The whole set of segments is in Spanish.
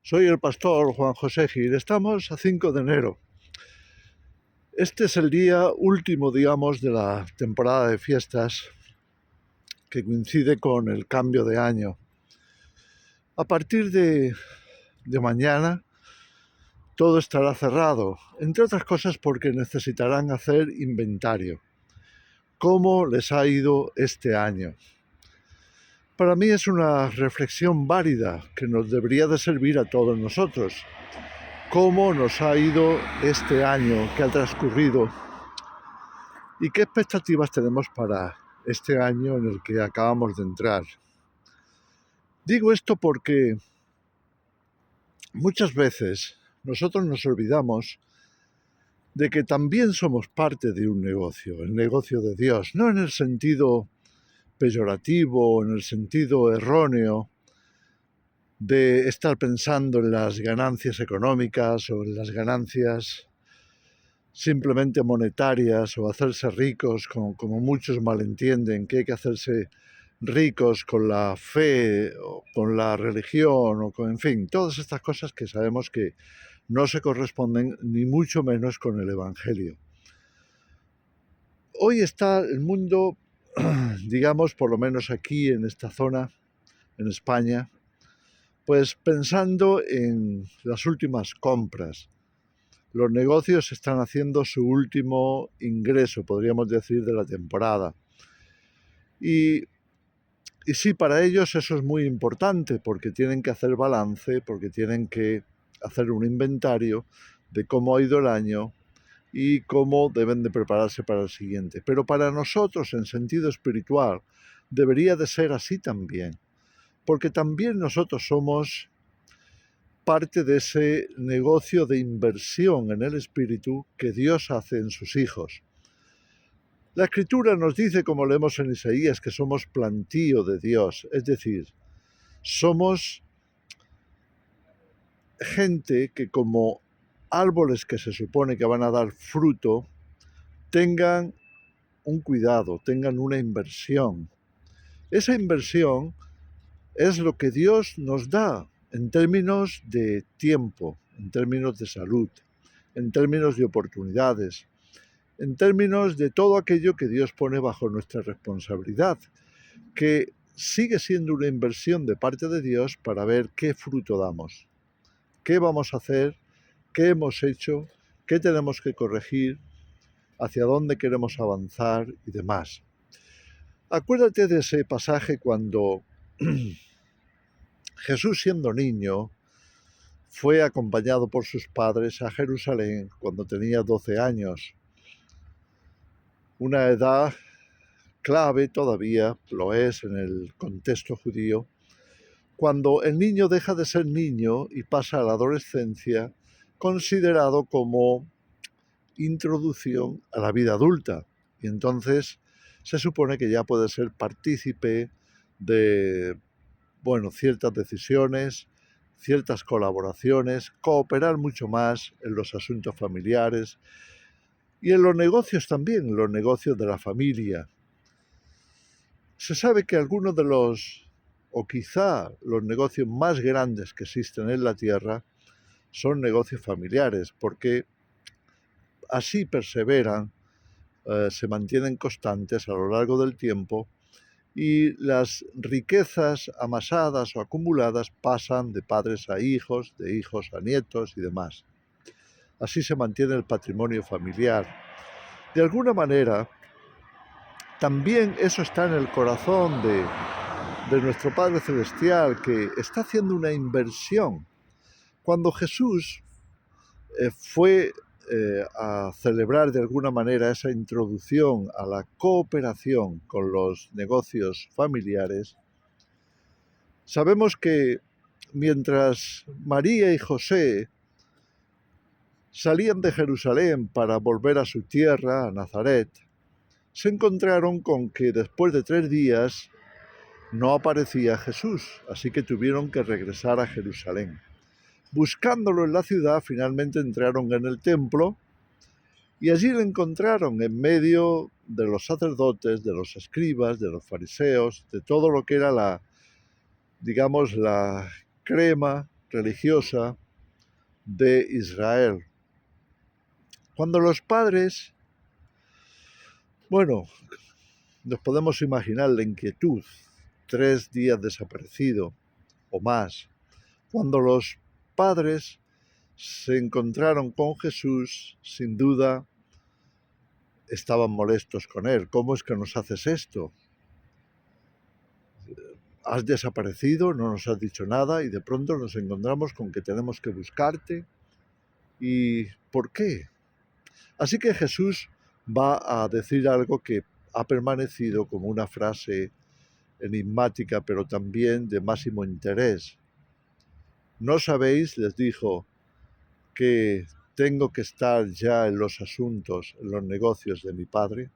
Soy el pastor Juan José Gil. Estamos a 5 de enero. Este es el día último, digamos, de la temporada de fiestas que coincide con el cambio de año. A partir de mañana todo estará cerrado, entre otras cosas porque necesitarán hacer inventario. ¿Cómo les ha ido este año? Para mí es una reflexión válida que nos debería de servir a todos nosotros. ¿Cómo nos ha ido este año que ha transcurrido? ¿Y qué expectativas tenemos para este año en el que acabamos de entrar? Digo esto porque muchas veces nosotros nos olvidamos de que también somos parte de un negocio, el negocio de Dios, no en el sentido peyorativo, en el sentido erróneo de estar pensando en las ganancias económicas o en las ganancias simplemente monetarias o hacerse ricos, como muchos malentienden, que hay que hacerse ricos con la fe o con la religión o con, en fin, todas estas cosas que sabemos que no se corresponden ni mucho menos con el Evangelio. Hoy está el mundo, digamos, por lo menos aquí en esta zona, en España, pues pensando en las últimas compras. Los negocios están haciendo su último ingreso, podríamos decir, de la temporada. Y sí, para ellos eso es muy importante porque tienen que hacer balance, porque tienen que hacer un inventario de cómo ha ido el año y cómo deben de prepararse para el siguiente. Pero para nosotros, en sentido espiritual, debería de ser así también, porque también nosotros somos parte de ese negocio de inversión en el espíritu que Dios hace en sus hijos. La Escritura nos dice, como leemos en Isaías, que somos plantío de Dios, es decir, somos gente que como árboles que se supone que van a dar fruto, tengan un cuidado, tengan una inversión. Esa inversión es lo que Dios nos da en términos de tiempo, en términos de salud, en términos de oportunidades, en términos de todo aquello que Dios pone bajo nuestra responsabilidad, que sigue siendo una inversión de parte de Dios para ver qué fruto damos, qué vamos a hacer, qué hemos hecho, qué tenemos que corregir, hacia dónde queremos avanzar y demás. Acuérdate de ese pasaje cuando Jesús, siendo niño, fue acompañado por sus padres a Jerusalén cuando tenía 12 años. Una edad clave todavía, lo es en el contexto judío, cuando el niño deja de ser niño y pasa a la adolescencia, considerado como introducción a la vida adulta. Y entonces se supone que ya puede ser partícipe de, ciertas decisiones, ciertas colaboraciones, cooperar mucho más en los asuntos familiares y en los negocios también, en los negocios de la familia. Se sabe que algunos de o quizá los negocios más grandes que existen en la Tierra, son negocios familiares, porque así perseveran, se mantienen constantes a lo largo del tiempo y las riquezas amasadas o acumuladas pasan de padres a hijos, de hijos a nietos y demás. Así se mantiene el patrimonio familiar. De alguna manera, también eso está en el corazón de nuestro Padre Celestial, que está haciendo una inversión. Cuando Jesús fue a celebrar de alguna manera esa introducción a la cooperación con los negocios familiares, sabemos que mientras María y José salían de Jerusalén para volver a su tierra, a Nazaret, se encontraron con que después de 3 días no aparecía Jesús, así que tuvieron que regresar a Jerusalén. Buscándolo en la ciudad, finalmente entraron en el templo y allí lo encontraron en medio de los sacerdotes, de los escribas, de los fariseos, de todo lo que era la crema religiosa de Israel. Cuando los padres, bueno, nos podemos imaginar la inquietud, 3 días desaparecido o más. Cuando los padres se encontraron con Jesús, sin duda estaban molestos con él. ¿Cómo es que nos haces esto? Has desaparecido, no nos has dicho nada y de pronto nos encontramos con que tenemos que buscarte. ¿Y por qué? Así que Jesús va a decir algo que ha permanecido como una frase enigmática, pero también de máximo interés. ¿No sabéis, les dijo, que tengo que estar ya en los asuntos, en los negocios de mi Padre?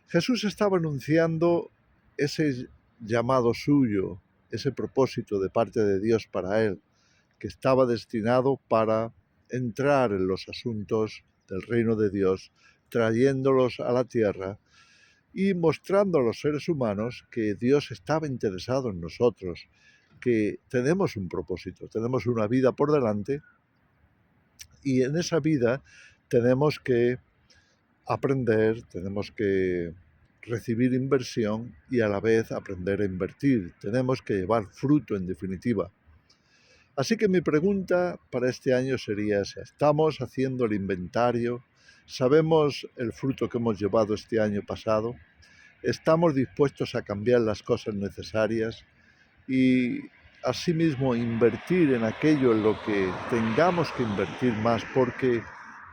Jesús estaba anunciando ese llamado suyo, ese propósito de parte de Dios para él, que estaba destinado para entrar en los asuntos del reino de Dios, trayéndolos a la tierra y mostrando a los seres humanos que Dios estaba interesado en nosotros, que tenemos un propósito, tenemos una vida por delante y en esa vida tenemos que aprender, tenemos que recibir inversión y a la vez aprender a invertir. Tenemos que llevar fruto en definitiva. Así que mi pregunta para este año sería esa. ¿Estamos haciendo el inventario? ¿Sabemos el fruto que hemos llevado este año pasado? ¿Estamos dispuestos a cambiar las cosas necesarias y asimismo invertir en aquello en lo que tengamos que invertir más? Porque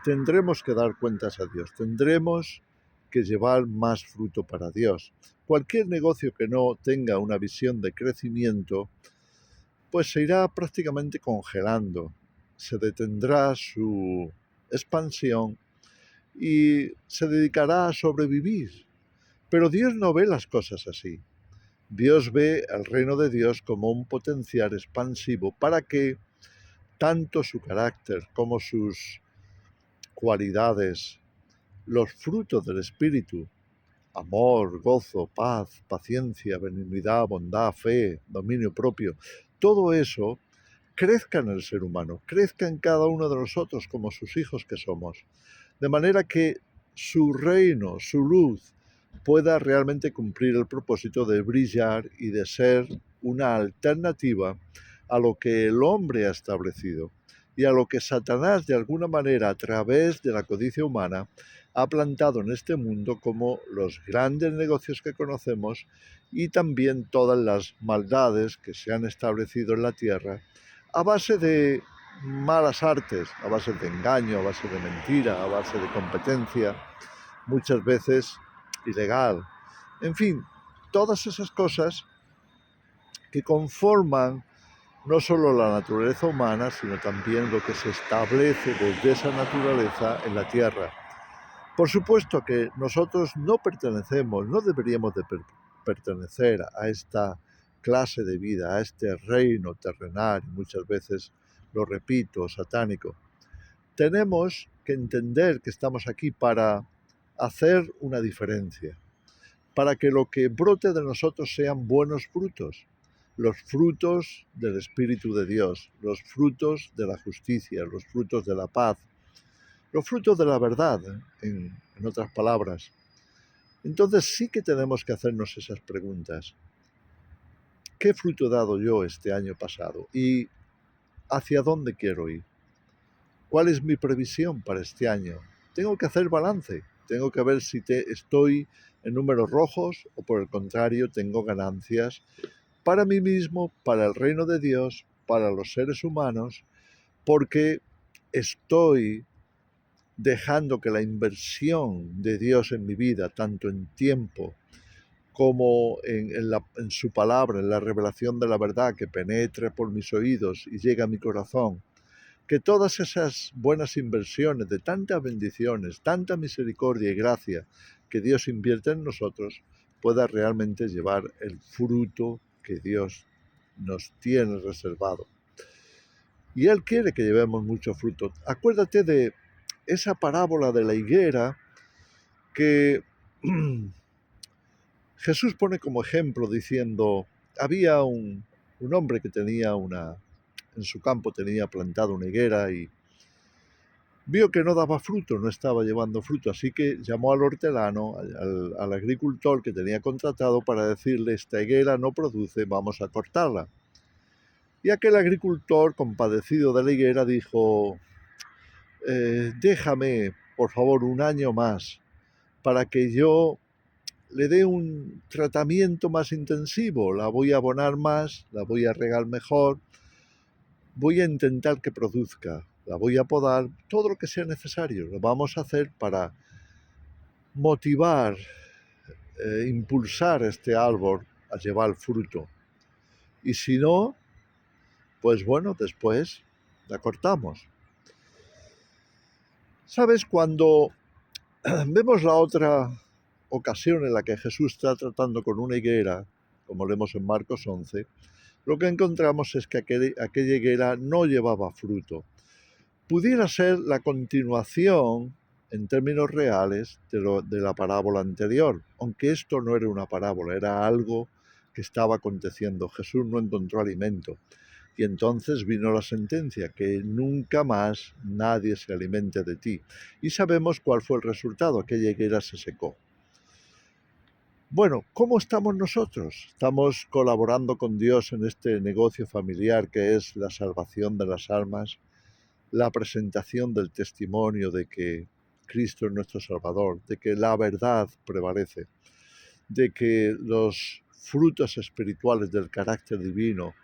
tendremos que dar cuentas a Dios, tendremos que llevar más fruto para Dios. Cualquier negocio que no tenga una visión de crecimiento, pues se irá prácticamente congelando, se detendrá su expansión y se dedicará a sobrevivir. Pero Dios no ve las cosas así. Dios ve al reino de Dios como un potencial expansivo para que tanto su carácter como sus cualidades, los frutos del Espíritu, amor, gozo, paz, paciencia, benignidad, bondad, fe, dominio propio, todo eso crezca en el ser humano, crezca en cada uno de nosotros como sus hijos que somos, de manera que su reino, su luz, pueda realmente cumplir el propósito de brillar y de ser una alternativa a lo que el hombre ha establecido y a lo que Satanás de alguna manera a través de la codicia humana ha plantado en este mundo como los grandes negocios que conocemos y también todas las maldades que se han establecido en la tierra a base de malas artes, a base de engaño, a base de mentira, a base de competencia, muchas veces ilegal. En fin, todas esas cosas que conforman no solo la naturaleza humana, sino también lo que se establece desde esa naturaleza en la tierra. Por supuesto que nosotros no pertenecemos, no deberíamos de pertenecer a esta clase de vida, a este reino terrenal, muchas veces lo repito, satánico. Tenemos que entender que estamos aquí para hacer una diferencia, para que lo que brote de nosotros sean buenos frutos, los frutos del Espíritu de Dios, los frutos de la justicia, los frutos de la paz, los frutos de la verdad, en otras palabras. Entonces sí que tenemos que hacernos esas preguntas. ¿Qué fruto he dado yo este año pasado? ¿Y hacia dónde quiero ir? ¿Cuál es mi previsión para este año? Tengo que hacer balance, tengo que ver si estoy en números rojos o por el contrario tengo ganancias para mí mismo, para el reino de Dios, para los seres humanos, porque estoy dejando que la inversión de Dios en mi vida, tanto en tiempo como en su palabra, en la revelación de la verdad que penetre por mis oídos y llega a mi corazón, que todas esas buenas inversiones de tantas bendiciones, tanta misericordia y gracia que Dios invierte en nosotros, pueda realmente llevar el fruto que Dios nos tiene reservado. Y Él quiere que llevemos mucho fruto. Acuérdate de esa parábola de la higuera que Jesús pone como ejemplo diciendo, había un hombre que tenía una en su campo tenía plantada una higuera y vio que no daba fruto, no estaba llevando fruto, así que llamó al hortelano, al agricultor que tenía contratado para decirle: esta higuera no produce, vamos a cortarla. Y aquel agricultor, compadecido de la higuera, dijo: déjame, por favor, un año más para que yo le dé un tratamiento más intensivo, la voy a abonar más, la voy a regar mejor, voy a intentar que produzca, la voy a podar, todo lo que sea necesario, lo vamos a hacer para motivar, impulsar este árbol a llevar fruto. Y si no, pues bueno, después la cortamos. ¿Sabes? Cuando vemos la otra ocasión en la que Jesús está tratando con una higuera, como leemos en Marcos 11, lo que encontramos es que aquella higuera no llevaba fruto. Pudiera ser la continuación, en términos reales, de la parábola anterior, aunque esto no era una parábola, era algo que estaba aconteciendo. Jesús no encontró alimento. Y entonces vino la sentencia, que nunca más nadie se alimente de ti. Y sabemos cuál fue el resultado, aquella higuera se secó. Bueno, ¿cómo estamos nosotros? Estamos colaborando con Dios en este negocio familiar que es la salvación de las almas, la presentación del testimonio de que Cristo es nuestro Salvador, de que la verdad prevalece, de que los frutos espirituales del carácter divino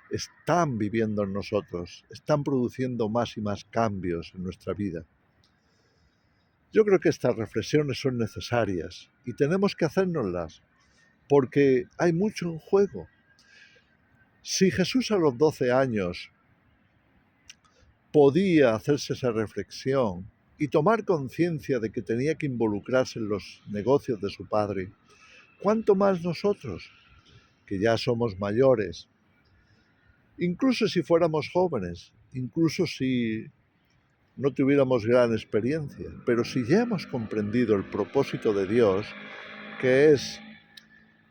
están viviendo en nosotros, están produciendo más y más cambios en nuestra vida. Yo creo que estas reflexiones son necesarias y tenemos que hacérnoslas porque hay mucho en juego. Si Jesús a los 12 años podía hacerse esa reflexión y tomar conciencia de que tenía que involucrarse en los negocios de su padre, ¿cuánto más nosotros, que ya somos mayores? Incluso si fuéramos jóvenes, incluso si no tuviéramos gran experiencia, pero si ya hemos comprendido el propósito de Dios, que es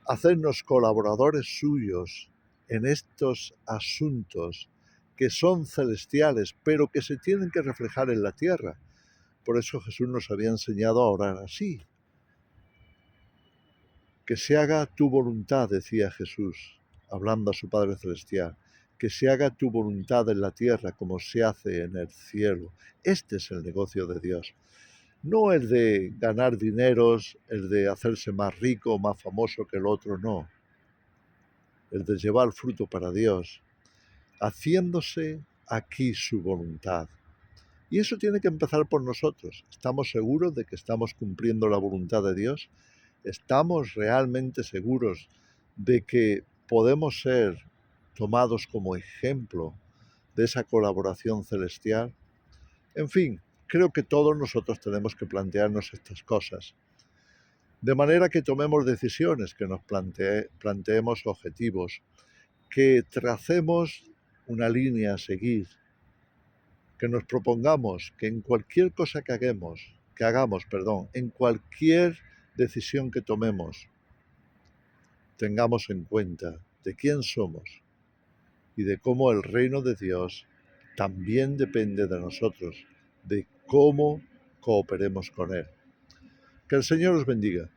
hacernos colaboradores suyos en estos asuntos que son celestiales, pero que se tienen que reflejar en la tierra. Por eso Jesús nos había enseñado a orar así. Que se haga tu voluntad, decía Jesús, hablando a su Padre Celestial, que se haga tu voluntad en la tierra como se hace en el cielo. Este es el negocio de Dios. No el de ganar dineros, el de hacerse más rico, más famoso que el otro, no. El de llevar fruto para Dios, haciéndose aquí su voluntad. Y eso tiene que empezar por nosotros. ¿Estamos seguros de que estamos cumpliendo la voluntad de Dios? ¿Estamos realmente seguros de que podemos ser tomados como ejemplo de esa colaboración celestial? En fin, creo que todos nosotros tenemos que plantearnos estas cosas, de manera que tomemos decisiones, que nos planteemos objetivos, que tracemos una línea a seguir, que nos propongamos que en cualquier cosa que hagamos, en cualquier decisión que tomemos, tengamos en cuenta de quién somos y de cómo el reino de Dios también depende de nosotros, de cómo cooperemos con Él. Que el Señor os bendiga.